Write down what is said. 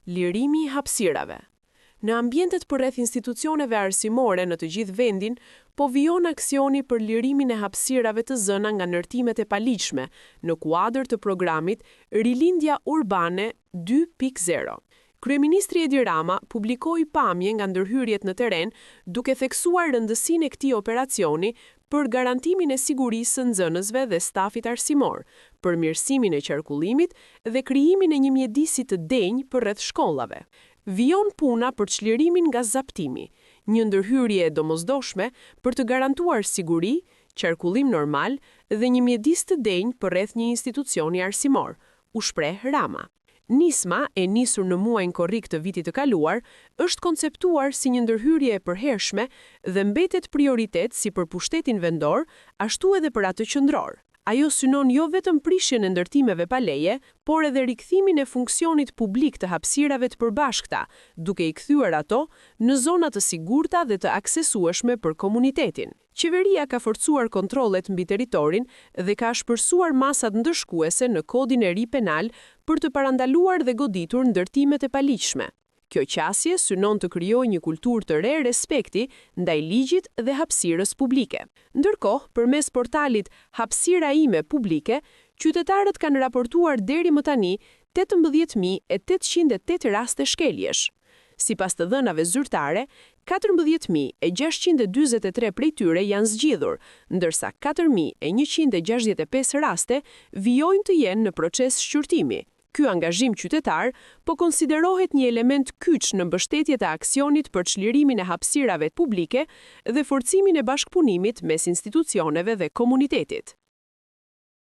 Lirimi i hapësirave. Në ambientet përreth institucioneve arsimore në të gjithë vendin, po vijon aksioni për lirimin e hapësirave të zëna nga ndërtimet e paligjshme në kuadër të programit Rilindja Urbane 2.0. Kryeministri Edi Rama publikoi pamje nga ndërhyrjet në teren duke theksuar rëndësinë e këtij operacioni për garantimin e sigurisë së nxënësve dhe stafit arsimor, përmirësimin e qarkullimit dhe krijimin e një mjedisi të denjë përreth shkollave. Vijon puna për çlirimin nga zaptimi, një ndërhyrje e domosdoshme për të garantuar siguri, qarkullim normal dhe një mjedis të denjë përreth një institucioni arsimor, u shpreh Rama. Nisma, e nisur në muajin korrik të vitit të kaluar, është konceptuar si një ndërhyrje e përhershme dhe mbetet prioritet si për pushtetin vendor, ashtu edhe për atë qendror. Ajo synon jo vetëm prishjen e ndërtimeve pa leje, por edhe rikthimin e funksionit publik të hapësirave të përbashkëta, duke i kthyer ato në zona të sigurta dhe të aksesueshme për komunitetin. Qeveria ka forcuar kontrollet mbi territorin dhe ka shpërsuar masat ndërshkuese në kodin e ri penal për të parandaluar dhe goditur ndërtimet e paligjshme. Kjo qasje synon të krijojë një kulturë të re respekti ndaj ligjit dhe hapësirës publike. Ndërkohë, përmes portalit Hapësira ime publike, qytetarët kanë raportuar deri më tani 18.808 raste shkeljesh. Sipas të dhënave zyrtare, 14.643 prej tyre janë zgjidhur, ndërsa 4.165 raste vijojnë të jenë në proces shqyrtimi. Ky angazhim qytetar po konsiderohet një element kyç në mbështetje të aksionit për çlirimin e hapësirave publike dhe forcimin e bashkëpunimit mes institucioneve dhe komunitetit.